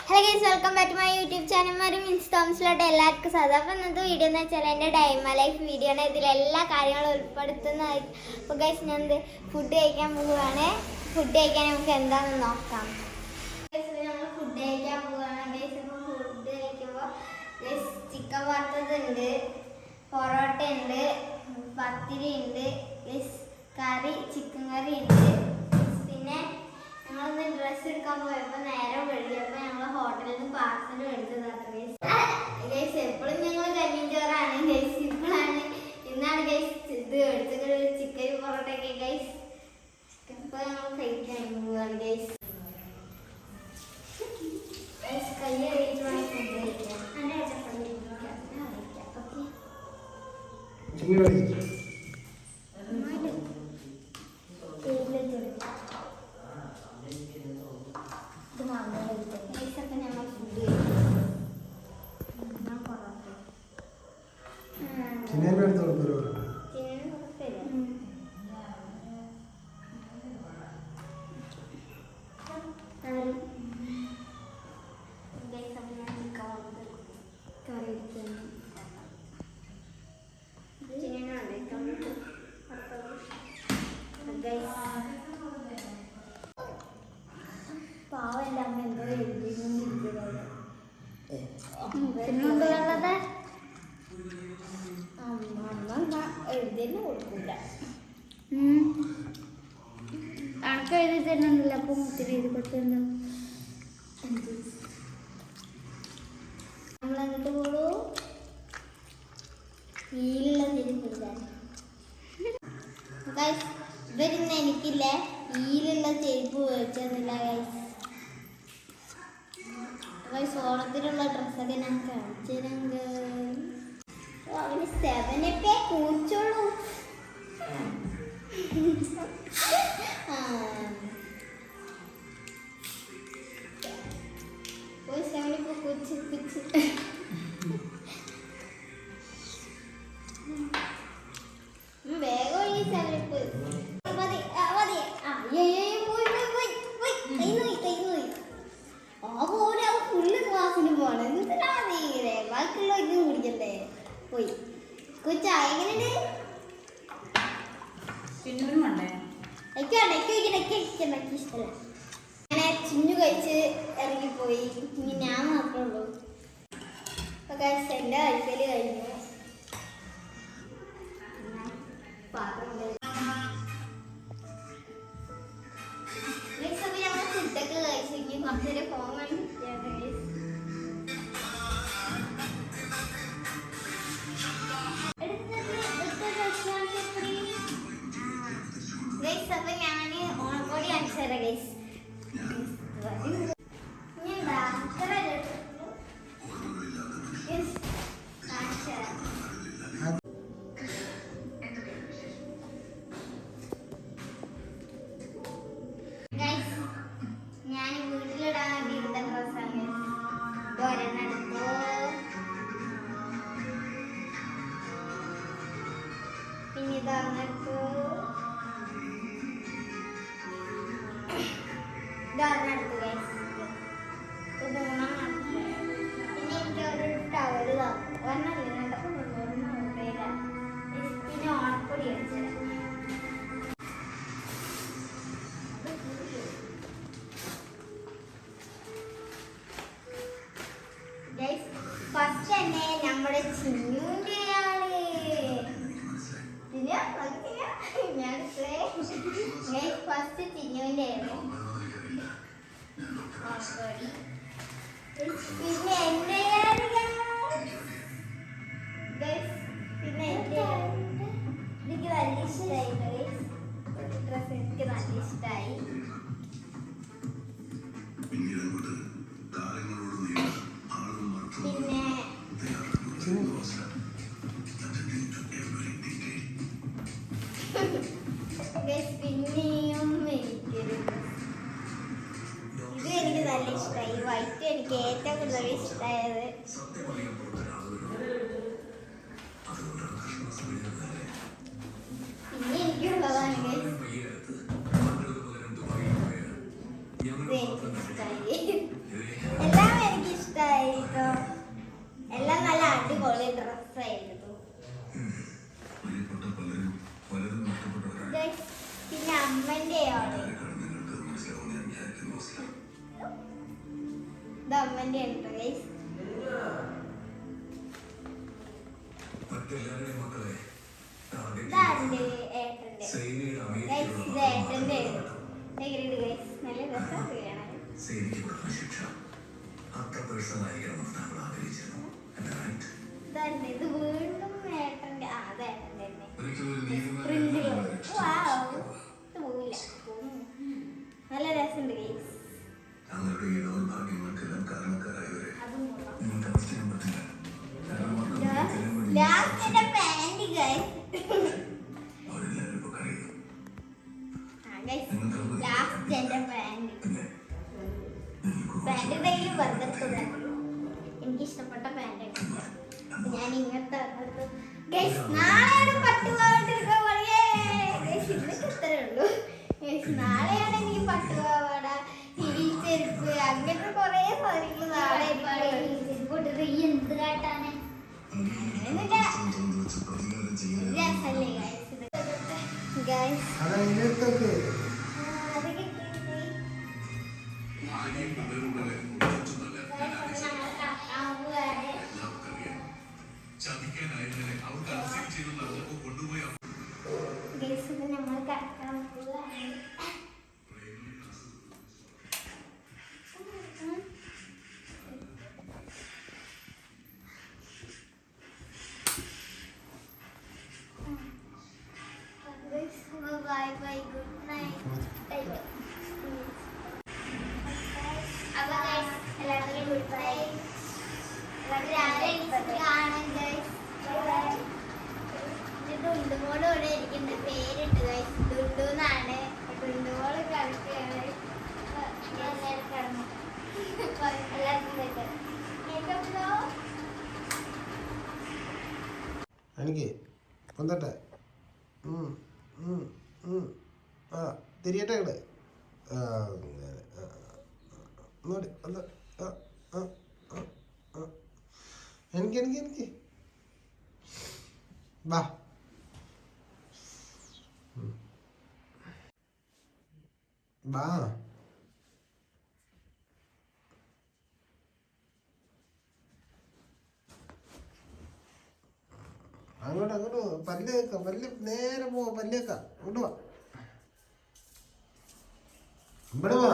Hello guys, welcome back to my YouTube channel means തോമസിലോട്ട് എല്ലാവർക്കും സാധാ. അപ്പോൾ ഇന്നത്തെ വീഡിയോ എന്ന് വെച്ചാൽ എൻ്റെ ഡൈമ ലൈഫ് വീഡിയോ ആണ്. ഇതിലെല്ലാ കാര്യങ്ങളും ഉൾപ്പെടുത്തുന്നതായി. അപ്പോൾ ഗൈസ്, ഞാൻ ഫുഡ് കഴിക്കാൻ പോവുകയാണ്. ഫുഡ് കഴിക്കാൻ നമുക്ക് എന്താണെന്ന് നോക്കാം. ഞങ്ങൾ ഫുഡ് കഴിക്കാൻ പോവുകയാണ് ഗൈസ്. അപ്പോൾ ഫുഡ് കഴിക്കുമ്പോൾ ഗൈസ് ചിക്കൻ വറുത്തതുണ്ട്, പൊറോട്ട ഉണ്ട്, പത്തിരി ഉണ്ട് ഗൈസ്, കറി ചിക്കൻ കറി ഉണ്ട്. പിന്നെ ഞങ്ങളൊന്ന് ഡ്രസ്സ് എടുക്കാൻ പോയപ്പോൾ നേരം വൈകിയപ്പോൾ ഞങ്ങൾ ഹോട്ടലിൽ നിന്ന് പാർസൽ എടുത്തതാണ് ഗൈസ്. എപ്പോഴും ഞങ്ങൾ കഞ്ഞിച്ചോറാണ് ഗൈസ്. ഇന്നാണ് ഗൈസ് ഇത് എടുത്തത്, ചിക്കൻ പൊറോട്ടയൊക്കെ ഗൈസ്. ഇപ്പോൾ ഞങ്ങൾ കഴിക്കാൻ പോവുകയാണ് ഗൈസ്. കൈ കഴിച്ചിട്ട് വേണം ഫുഡ് കഴിക്കാൻ. എൻ്റെ ചപ്പടി ഓക്കെ. പാവല്ല അമ്മ എന്തോ എഴുതിക്കൊണ്ടിരിക്കുന്നത്. അമ്മ എഴുതിന്നെ കൊടുക്കൂല. അനക്ക് എഴുതി തരുന്നില്ല. അപ്പൊ മുത്തിരി എഴുതി കൊടുത്തിട്ടുണ്ടോ? നമ്മളെന്നിട്ട് പോളൂ ഈലുള്ള ചെരുപ്പില്ല. ഇവരിന്ന് എനിക്കില്ലേ ഈലുള്ള ചെരുപ്പ് മേടിച്ചെന്നില്ല ഗൈസ്. ഓണത്തിനുള്ള ഡ്രസ്സൊക്കെ ഞാൻ കഴിച്ചിരുന്നു. അവന് 7 കുറിച്ചോളൂ. വേഗം ഈ 7 ഫുള്ള് ക്ലാസ്സിന് പോണം. എന്തിനാ നീരെ ബാക്കിയുള്ള ഇത് കുടിക്കണ്ടേ? പോയി കൊച്ചാ എങ്ങനെയുണ്ട്? ഇഷ്ടമല്ല. അങ്ങനെ ചിന്നു കഴിച്ച് ഇറങ്ങിപ്പോയി. ഇനി ഞാൻ മാത്രമേ ഉള്ളൂ. അപ്പൊ എൻ്റെ കഴിക്കല് കഴിഞ്ഞു. ഫുഡൊക്കെ കഴിച്ചു. ഇനി കുറച്ചേരം ഫോൺ കണ്ടിരിക്കുകയാണ് ഗൈസ്. അപ്പൊ ഞാന് ഓണക്കോടി കാണിച്ചു തരാം ഗൈസ്. ഞാൻ വീട്ടിലിടാൻ വേണ്ടി എടുത്ത ഡ്രസ്സാണ്. ഒരെണ്ണെടുത്തു. പിന്നെ ഇതൊരെണ്ണെടുത്തു. ഇതൊരെണ്ണെടുത്തു ഗൈസ്. ഇത് 3 പിന്നെ എനിക്ക് ഒരു ടവല് ഒരെണ്ണല്ല പിന്നെ ഓണപ്പൊടി കഴിച്ചത്. ഫസ്റ്റ് തന്നെ നമ്മുടെ ചിന്നുവിൻ്റെയാണ്. ഞാൻ ഫസ്റ്റ് ചിന്നുവിൻ്റെ ആണ്. പിന്നെ എൻ്റെ പിന്നെ എനിക്ക് നല്ല ഇഷ്ടമായി ഡ്രസ്സ്. എനിക്ക് നല്ല ഇഷ്ടമായി. പിന്നെയും ഇത് എനിക്ക് നല്ല ഇഷ്ടമായി. വൈറ്റ് എനിക്ക് ഏറ്റവും കൂടുതൽ ഇഷ്ടമായത്. പിന്നെ എനിക്കുള്ളതാണ് ഇത് എനിക്ക് ഇഷ്ടമായി. എല്ലാം ഇത് അമ്മന്റെ ഉണ്ട് ഗൈസ്. ഇതാണ്ട് ഏട്ടന്റെ ഗൈസ്. ഇത് ഏട്ടന്റെ എങ്ങനെയുണ്ട് ഗൈസ്? നല്ല രസമാണ് കാണാൻ. ഇതാണ്ട് ഇത് വീണ്ടും ഏട്ടന്റെ. ആ അത് ഏട്ടന്റെ തന്നെ പ്രിന്റുകൾ. ഇത് പോവില്ല, നല്ല രസമുണ്ട് guys. Last pant guys. Last എന്റെ പാന്റ് ഡെയിലി വെറുതെ എനിക്ക് ഇഷ്ടപ്പെട്ട പാന്റ് ഞാൻ ഇങ്ങനത്തെ ഗൈസ്. നാളെയാണ് പട്ടുപാവാട ഗൈസ്. ഇന്നൊക്കെ ഇത്രേ ഉള്ളൂ ഗൈസ്. നാളെയാണ് എനിക്ക് പട്ടുപാവാട, ചെരുപ്പ്, അങ്ങനത്തെ കൊറേ സാധനങ്ങൾ നാളെ എന്ത് കാട്ടാണ്. രസല്ലേ ഗൈസ്? ഗൈസ് നമ്മൾ കറക്കാൻ പോവുകയാണ്. Bye bye, good night. അപ്പോൾ guys എല്ലാവർക്കും ഗുഡ് ബൈ. കാണാം guys. ഡുണ്ടുമോള് ഇവിടെ ഇരിക്കുന്നുണ്ട്, പേരിട്ട് guys. ഡുണ്ടു എന്നാണ്. ഡുണ്ടുമോള് കളിക്കുകയാണ്. കിടന്നു എല്ലാവർക്കും എനിക്ക് വന്നിട്ടെ ആ തിരിയട്ടെ ഇവിടെ എനിക്ക് എനിക്ക് എനിക്ക് വാ വാ അങ്ങോട്ട് അങ്ങോട്ട് പല്ല് വെക്കാം, പല്ല് നേരെ പോവാ, പല്ല് വെക്കാം. അങ്ങോട്ട് വാ, ഇവിടെ വാ.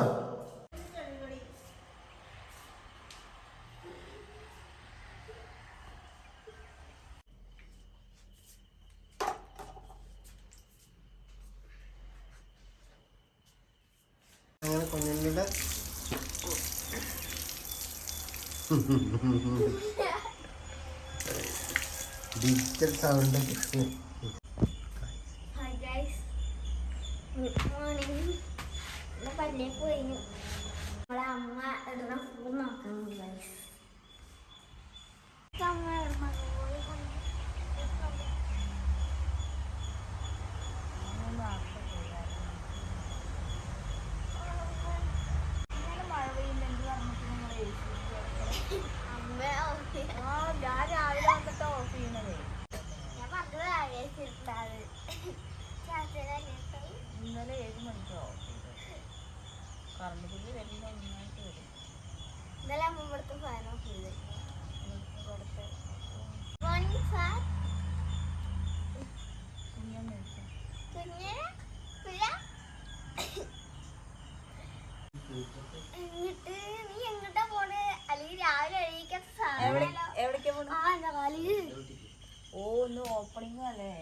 അങ്ങനെ കുഞ്ഞുണ്ണിയുടെ digital sound. Hi guys, good morning. പല്ലേക്ക് പോയിന് നമ്മളെ അമ്മ ഇടുന്ന ഫുഡ് നോക്കണം ഗൈസ്. ഇന്നലെ 7 മണിക്കോ കറണ്ട് ബില്ല് വരുന്ന ഒന്നായിട്ട് വരും. ഇന്നലെ അമ്മ ഇവിടുത്തെ ഫാൻ ഓഫ് ചെയ്ത് ഇവിടുത്തെ എന്നിട്ട് നീ എങ്ങോട്ടാ പോണ്? അല്ലെങ്കിൽ രാവിലെ എഴുതിക്കാത്ത എവിടേക്കാ പോണു? ആ എന്താ കാല്. ഓ ഇന്ന് ഓപ്പണിംഗ് അല്ലേ?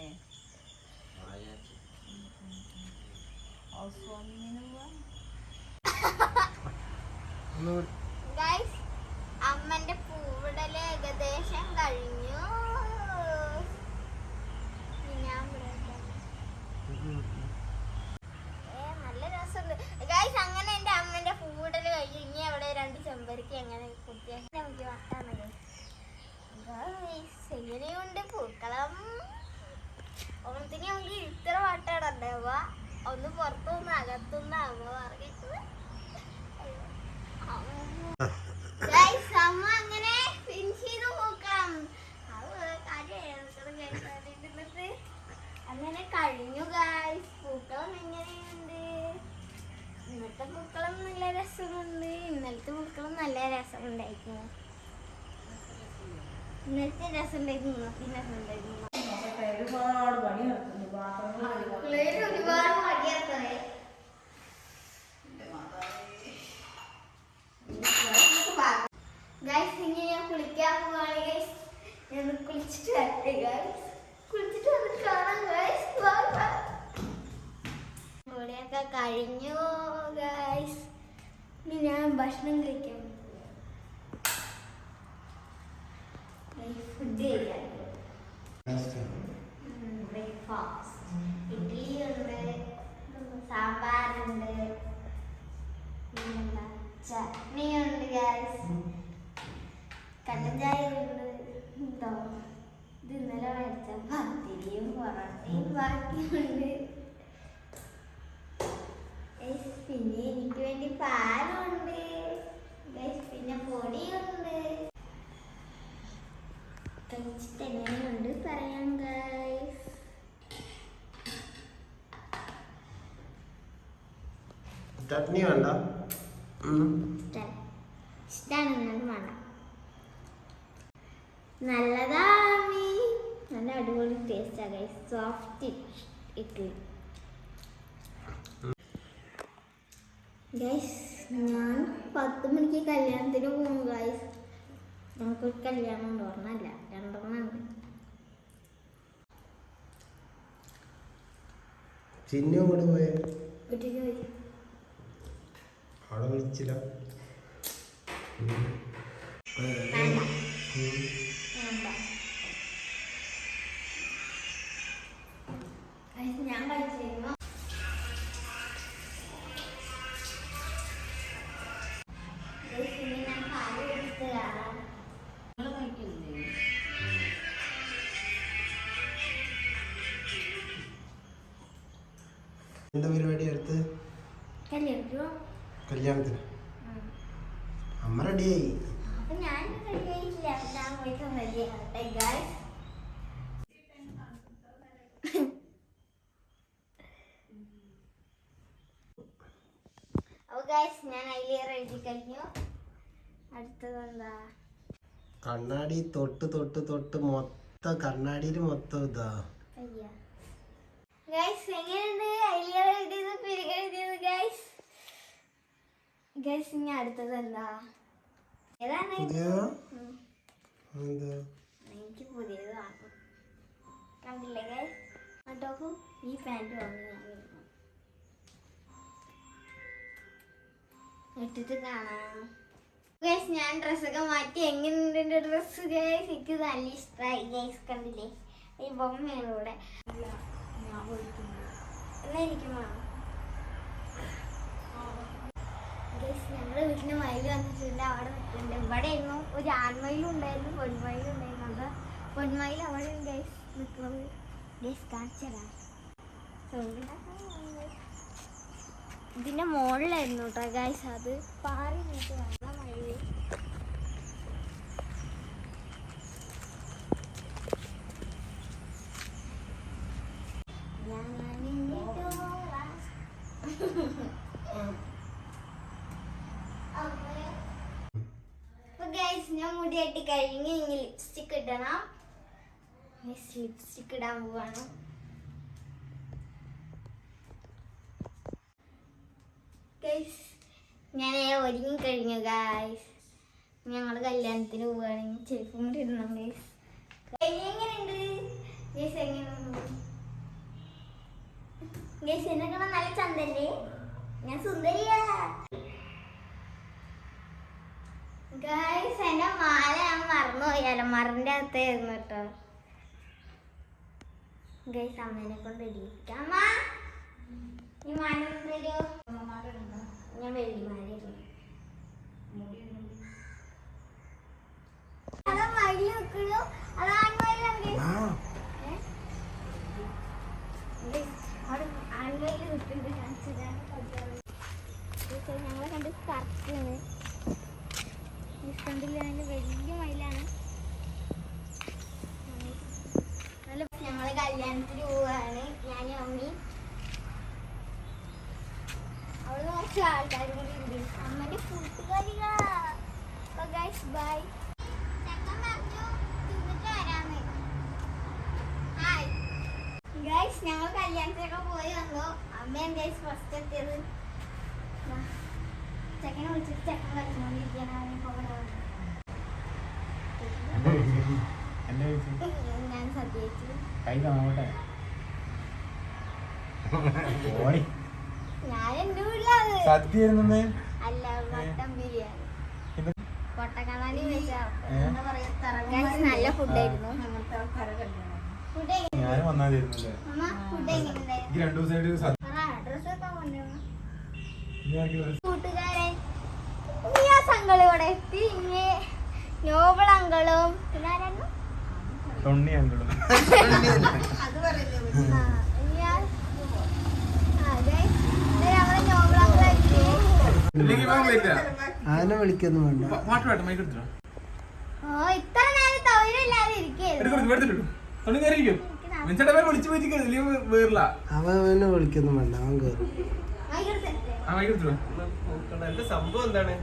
ഗൈസ്, അമ്മന്റെ പൂവിടല് ഏകദേശം കഴിഞ്ഞു. നല്ല രസമുണ്ട് ഗൈസ്. അങ്ങനെ എന്റെ അമ്മന്റെ പൂവിടല് കഴിഞ്ഞു. ഇനി അവിടെ 2 ചെമ്പരത്തി അങ്ങനെ കുത്തിയാൽ നമുക്ക് വട്ടാണ് ഗൈസ്. എങ്ങനെയുണ്ട് പൂക്കളം? ഓണത്തിന് നമുക്ക് ഇത്ര വട്ടാണ് ഉണ്ടാവുക. ഒന്ന് പുറത്തുനിന്ന് അകത്തുനിന്ന് അമ്മ പറഞ്ഞിട്ട് അമ്മ അങ്ങനെ ഫിനിഷ് ചെയ്ത് നോക്കാം. അങ്ങനെ കഴിഞ്ഞു ഗൈസ്. പൂക്കളം എങ്ങനെയുണ്ട്? ഇന്നത്തെ പൂക്കളം നല്ല രസമുണ്ട്. ഇന്നലത്തെ പൂക്കളം നല്ല രസം ഉണ്ടായിരുന്നു. ഇന്നത്തെ രസം ഉണ്ടായിരുന്നു. രസം ഉണ്ടായിരുന്നു. ഒരുപാട് പണി നടക്കുന്നു. പിള്ളേര് ഒരുപാട് മടിയാക്കണേ. ഗൈസ് ഇനി ഞാൻ കുളിക്കാൻ പോവാണ്. ഗൈസ് ഞാൻ കുളിച്ചിട്ട് വരട്ടെ. ഗൈസ് കുളിച്ചിട്ട് വന്നിട്ട് കാണാം. ഗൈസ് കുളിയൊക്കെ കഴിഞ്ഞു. ഗൈസ് ഇനി ഞാൻ ഭക്ഷണം കഴിക്കാൻ ഫുഡ് കഴിക്കാൻ. ബ്രേക്ക്ഫാസ്റ്റ് ഇഡ്ഡലി ഉണ്ട്, സാമ്പാറുണ്ട്, ചട്നി ഉണ്ട്, ഗ്യാസ് കട്ടൻ ചായ ഉണ്ട്. ഇത് ഇന്നലെ മേടിച്ച പത്തിരിയും പൊറോട്ടയും ബാക്കിയുണ്ട്. പിന്നെ എനിക്ക് വേണ്ടി പാലുണ്ട്, പിന്നെ പൊടിയുണ്ട്. കഴിച്ചിട്ട് എങ്ങനെയുണ്ട് പറയാം ഗൈസ്. ചട്നി വേണ്ട, ഇഷ്ടമാണ് വേണം. നല്ലതാ, നല്ല അടിപൊളി ടേസ്റ്റാ ഗൈസ്. സോഫ്റ്റ് ഇഡ്ഡലി. ഗൈസ് ഞാൻ 10 മണിക്ക് കല്യാണത്തിന് പോകും ഗൈസ്. ഞങ്ങൾക്കൊരു കല്യാണം ഉണ്ട്, ഒരെണ്ണമല്ല 2 ഉണ്ട്. ചിന്നു കൂടെ പോയേ വീട്ടിലേക്ക് പോയി. അവിടെ വിളിച്ചില്ല. വേണ്ട. ഞാൻ കഴിച്ചിരുന്നു. ഞാൻ പാല് കുടിച്ചിട്ട് കാണാം. എന്താ പരിപാടി അടുത്ത്? കല്യാണത്തിന് അമ്മ റെഡിയായി. അപ്പൊ ഞാൻ റെഡിയായിട്ടില്ല. ഞാൻ പോയിട്ട് റെഡിയാകട്ടെ ഗൈസ്. അപ്പൊ ഗൈസ് ഞാൻ അതിൽ എഴുതി കഴിഞ്ഞു. അടുത്തത് എന്താ? കണ്ണാടി തൊട്ട് തൊട്ട് തൊട്ട് മൊത്തം കണ്ണാടിയിൽ മൊത്തം ഇതാ. ഗൈസ് എങ്ങനെയുണ്ട്? ഐലിയർ എഴുതിയത്, പിരിക എഴുതിയത് ഗൈസ്. ഗൈസ് ഇനി അടുത്തത് എന്താ? ഏതാണ്? എനിക്ക് പുതിയത് വാങ്ങും. കണ്ടില്ലേ ഗൈസ്? കേട്ടോ ഈ പാൻറ് വാങ്ങി ഞാൻ ഇട്ടിട്ട് കാണാം. ഗൈസ് ഞാൻ ഡ്രസ്സൊക്കെ മാറ്റി. എങ്ങനെയുണ്ട് എൻ്റെ ഡ്രസ്സ് ഗൈസ്? എനിക്ക് നല്ല ഇഷ്ടമായി ഗൈസ്. കണ്ടില്ലേ ഈ ബൊമ്മയാണ് ഇവിടെ. എന്നാ എനിക്ക് വേണം ഗൈസ്. ഞങ്ങളുടെ വീട്ടിന് മയിൽ വന്നിട്ടുണ്ട്, അവിടെ നിൽക്കുന്നുണ്ട്. ഇവിടെ എങ്ങും ഒരു ആൺമയിലും ഉണ്ടായിരുന്നു, പൊന്മയിലും ഉണ്ടായിരുന്നു. അത് പൊന്മയിൽ അവിടെ ഗൈസ് നിൽക്കുന്നത്. ഗൈസ് കാണിച്ചതാ. ഇതിന്റെ മുകളിലായിരുന്നു കേട്ടോ ഗൈസ്. അത് പാറി നിന്നിട്ട് വന്ന മയിൽ. ഞാൻ മുടി കെട്ടി കഴിഞ്ഞ് ഇനി ലിപ്സ്റ്റിക് ഇടണം. ലിപ്സ്റ്റിക് ഇടാൻ പോവാണ്. ഞാൻ ഒരുങ്ങി കഴിഞ്ഞു ഗൈസ്. ഞങ്ങൾ കല്യാണത്തിന് പോവുകയാണെങ്കിൽ ചെരുപ്പും കൂടി ഇടണം ഗൈസ്. എങ്ങനെയുണ്ട് ഗൈസ്? എങ്ങനെയുണ്ട് ഗൈസ്? എന്നെ കാണാൻ നല്ല ചന്തല്ലേ? ഞാൻ സുന്ദരിയാ ഗൈസ്. എന്റെ മാല ഞാൻ മറന്നുപോയി. അലമാറിന്റെ അകത്തായിരുന്നു കേട്ടോ ഗൈസ്. അമ്മേനെ കൊണ്ട് ഇടിയിക്കാം. അമ്മ ഈ മാല തരുമോ? ഞാൻ വെള്ളിമാല അതാ മയിൽ വെക്കണോ? അതാണ് ആൺമയിൽ നിൽക്കുന്നത്. ഞങ്ങളെ കണ്ട് കറക്റ്റാണ്. കണ്ടില്ല, അതിൻ്റെ വലിയ മയിലാണ്. ഞങ്ങള് കല്യാണത്തിന് പോവാണ്, ഞാനും അമ്മയും. അവിടെ കുറച്ച് ആൾക്കാരും കൂടി ഉണ്ട്. അമ്മന്റെ കൂട്ടുകാരിക ബൈ. ഗൈസ് ഞങ്ങൾ കല്യാണത്തിനൊക്കെ പോയി വന്നു. അമ്മയും ഗൈസ് ഫസ്റ്റ് എത്തിയത്. ചെക്കനെ വിളിച്ചിട്ട് ചെക്കൻ കളിച്ചുകൊണ്ടിരിക്കുകയാണ്. ഞാൻ സദ്യച്ചു. ഞാൻ എന്റെ വീട്ടിലാണ്. അല്ല മട്ടൻ ബിരിയാണി കൊട്ടക്കണാലി വെച്ചാ നല്ല ഫുഡായിരുന്നു. ഫുഡ് കൂട്ടുകാരൻ നിയാസ് അങ്കിൾ ഇവിടെ എത്തി. ഇനി നോബിൾ അങ്കിളും പിന്നെ ആരായിരുന്നു ആനെ വിളിക്കൊന്നും വേണ്ട. ഇത്ര നേരം തൊഴിലില്ലാതെ അവനെ വിളിക്കൊന്നും വേണ്ട. അവൻ കയറും. സംഭവം എന്താണ്?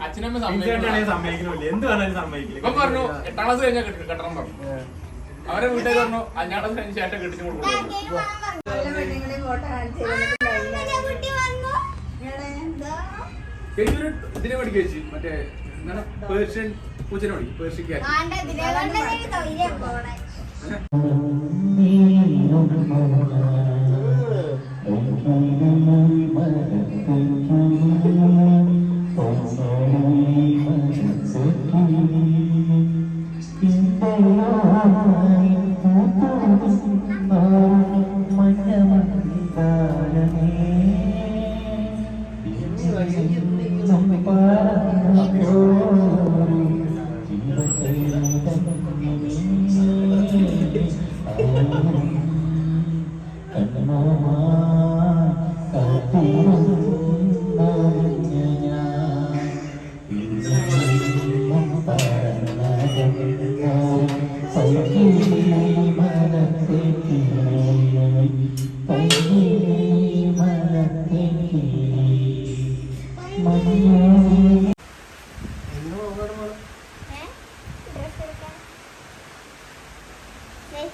അച്ഛനമ്മ സമ്മതിക്കണില്ല. എന്ത് വേണേലും സമ്മതിക്കില്ല. ഇപ്പൊ പറഞ്ഞു 8ാം ക്ലാസ് കഴിഞ്ഞാൽ കെട്ടണം പറഞ്ഞു. അവരെ വീട്ടുകാർ പറഞ്ഞു 5ാം ക്ലാസ് കഴിഞ്ഞ ശേഷം കെട്ടിച്ചു കൊടുക്കും. ചേച്ചിയൊരു ഇതിനെ പഠിക്കുക ചേച്ചി, മറ്റേ എന്താണ് പേർഷ്യൻ പൂച്ചനെ പഠിക്കും. പേർഷ്യക്ക്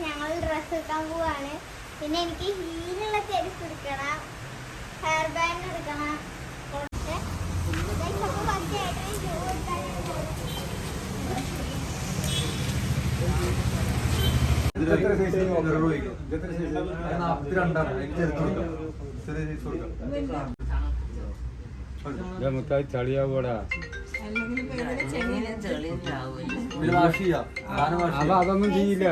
ഞങ്ങൾ ഡ്രസ്സ് എടുക്കാൻ പോവാണ്. പിന്നെ എനിക്ക് ഹീലുള്ള ചെരുപ്പ് എടുക്കണം, ഹെയർ ബാൻഡ് എടുക്കണം. ചളിയാവൂടാ. അതൊന്നും ചെയ്യില്ല.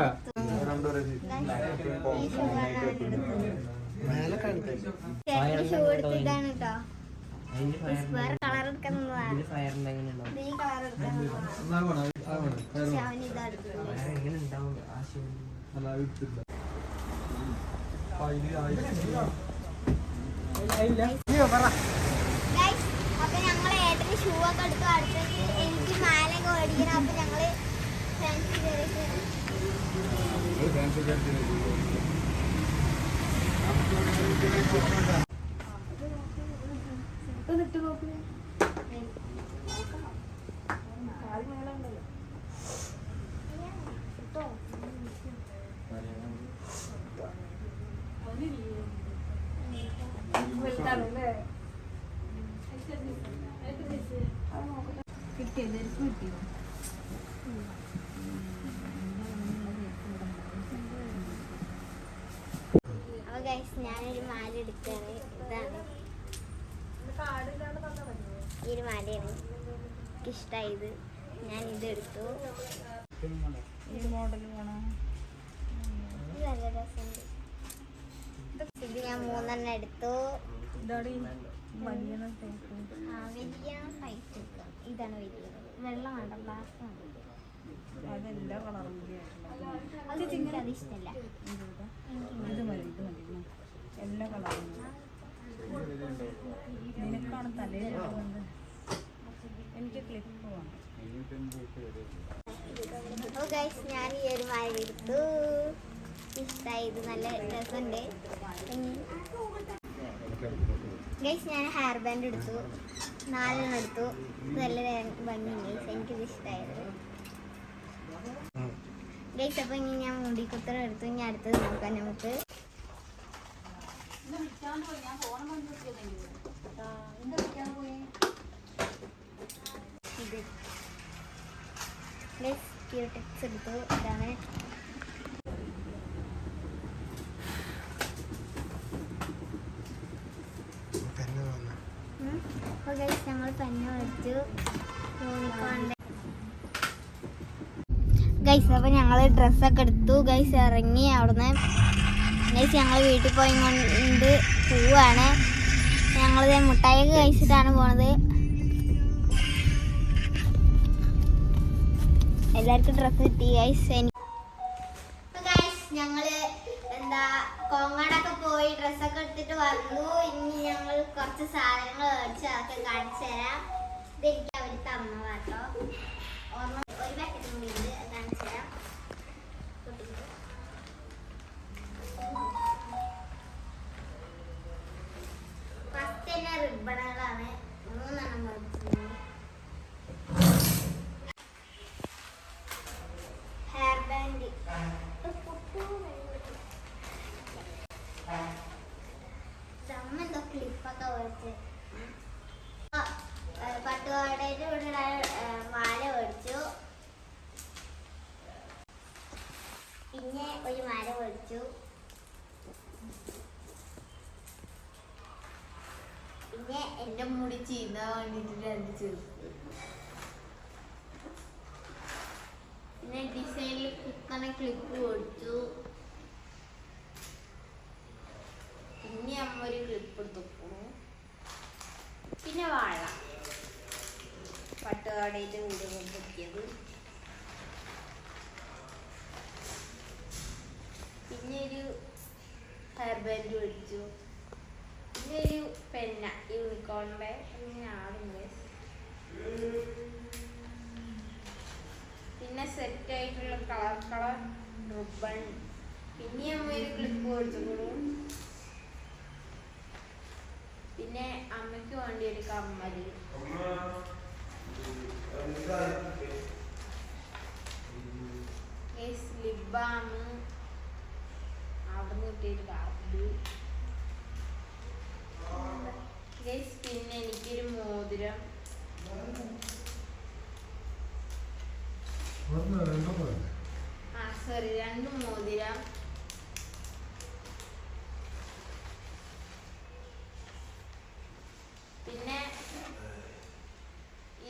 ഷൂ എടുത്തിട്ടാണ് കേട്ടോ. വേറെ കളർ എടുക്കുന്നതാണ്. ഈ കളർ എടുക്കുന്നതാണ്. അപ്പൊ ഞങ്ങള് ഏട്ടന് ഷൂ ഒക്കെ എടുത്തു. അടുത്തത് എനിക്ക് മാലൊക്കെ ഓടിക്കണം. അപ്പൊ ഞങ്ങള് അപ്പൊ ഗൈസ് ഞാനൊരു മാല എടുക്കാണ്. ഇതാണ് ഈ ഒരു മാലയാണ് എനിക്ക് ഇഷ്ടമായത്. ഞാൻ ഇതെടുത്തു. ഇത് നല്ല രസമുണ്ട്. ഇത് ഞാൻ 3 എടുത്തു. വലിയ സൈസ്. ഇതാണ് വലിയത്. വെള്ളം വേണ്ട, ബ്ലാക്ക് മതി. അത് ഇഷ്ടമല്ല. എല്ലാ കളറും നിനക്കാണ് തലയിൽ എനിക്ക് ക്ലിപ്പ് വേണം. അപ്പോൾ ഗൈസ് ഞാൻ ഈ ഒരു മാല എടുത്തു. ഇഷ്ടമായി. ഇത് നല്ല രസമുണ്ട്. ഗൈസ് ഞാൻ ഹെയർ ബാൻഡ് എടുത്തു, 4 എടുത്തു. ഇത് നല്ല ഭംഗിയുണ്ട് ഗൈസ്, എനിക്കിത് ഇഷ്ടമായത് ഗൈസ്. അപ്പോൾ ഇനി ഞാൻ മുടിക്കുത്തരം എടുത്തു. ഇനി അടുത്തത് നോക്കാം നമുക്ക്. ഇത് ഗൈസ് ക്യൂടെക്സ് എടുത്തു. ഇതാണ് അപ്പോൾ ഗൈസ് ഞങ്ങൾ പെന്ന് മേടിച്ചു യൂണിക്കോണിൻ്റെ. ഗൈസ് അപ്പോൾ ഞങ്ങൾ ഡ്രസ്സൊക്കെ എടുത്തു ഗൈസ്, ഇറങ്ങി അവിടുന്ന്. ഗൈസ് ഞങ്ങൾ വീട്ടിൽ പോയി കൊണ്ട് പോവാണ്. ഞങ്ങളിത് മുട്ടായിയൊക്കെ കഴിച്ചിട്ടാണ് പോണത്. എല്ലാവർക്കും ഡ്രസ്സ് കിട്ടി ഗൈസ്. ഞങ്ങള് കോങ്ങാടൊക്കെ പോയി ഡ്രസ്സൊക്കെ എടുത്തിട്ട് വന്നു. ഇനി ഞങ്ങൾ കുറച്ച് സാധനങ്ങൾ മേടിച്ച് അതൊക്കെ കാണിച്ചു തരാം. ഇതെനിക്ക് അവർ തന്നതാട്ടോ. ഒരു പാക്കറ്റ് കൂടി ഉണ്ട്, കാണിച്ചു തരാം. ഫസ്റ്റ് തന്നെ റിബണുകളാണ്, 3 മേടിച്ചത്. ഹെയർ ബാൻഡ് എന്തോ ക്ലിപ്പൊക്കെ മേടിച്ച്. പട്ടുപാടയുടെ കൂടെ മാല മേടിച്ചു. പിന്നെ ഒരു മാല മേടിച്ചു. പിന്നെ എൻ്റെ മുടി ചീന്താൻ വേണ്ടിയിട്ട് 2 ചെറുപ്പ്. പിന്നെ ഡിസൈനിൽ കുത്തണ ക്ലിപ്പ് മേടിച്ചു. പിന്നെ അമ്മ ഒരു ക്ലിപ്പ് എടുത്തു. പിന്നെ വാഴ പട്ടുപാടയുടെ കൂടെ കൊണ്ടുപോയത്. പിന്നെ ഒരു ഹെയർ ബാൻഡ് മേടിച്ചു. പിന്നെ ഒരു പെന്ന യൂണിക്കോണിൻ്റെ ആടുണ്ട്. പിന്നെ സെറ്റായിട്ടുള്ള കളർ റിബൺ. പിന്നെ അമ്മ ഒരു ക്ലിപ്പ് മേടിച്ചു. പിന്നെ അമ്മയ്ക്ക് വേണ്ടി ഒരു കമ്മല്. ലിപ് ബാം, അവിടെ നിന്ന് കിട്ടിയൊരു കാർഡ്. പിന്നെ എനിക്കൊരു മോതിരം. സോറി 2 മോതിരം. പിന്നെ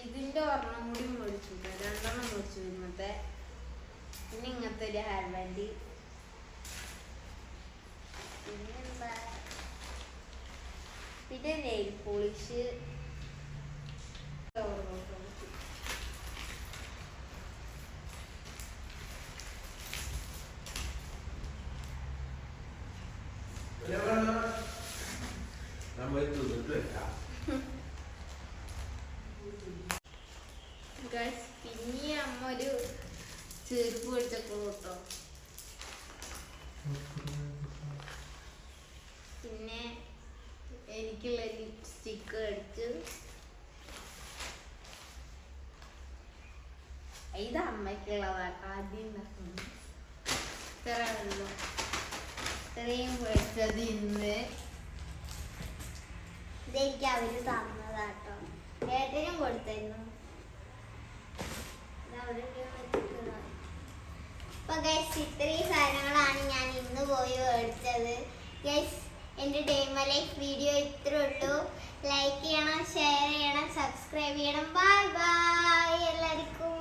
ഇതിൻ്റെ ഒരെണ്ണം കൂടി മേടിച്ചു, 2 മേടിച്ചു ഇന്നത്തെ. പിന്നെ ഇങ്ങനത്തെ ഒരു ഹെയർ ബാൻഡ്. പിന്നെന്താ, പിന്നെ നെയിൽ പോളിഷ്. പിന്നെ അമ്മ ഒരു ചെരുപ്പ് മേടിച്ചപ്പോൾ കേട്ടോ. പിന്നെ എനിക്കുള്ള ലിപ്സ്റ്റിക്ക് മേടിച്ചു. ഇത് അമ്മയ്ക്കുള്ളതാട്ടോ. ആദ്യം ഇത്രയും മേടിച്ചത് ഇന്ന്. ഇതെനിക്ക് അവര് തന്നതാട്ടോ, ഏട്ടനും കൊടുത്തിരുന്നു. അപ്പൊ ഗൈസ് ഇത്രയും സാധനങ്ങളാണ് ഞാൻ ഇന്ന് പോയി മേടിച്ചത്. ഗൈസ് എൻ്റെ ഡേ മൈ ലൈഫ് വീഡിയോ ഇത്രേ ഉള്ളൂ. ലൈക്ക് ചെയ്യണം, ഷെയർ ചെയ്യണം, സബ്സ്ക്രൈബ് ചെയ്യണം. ബൈ ബൈ എല്ലാവർക്കും.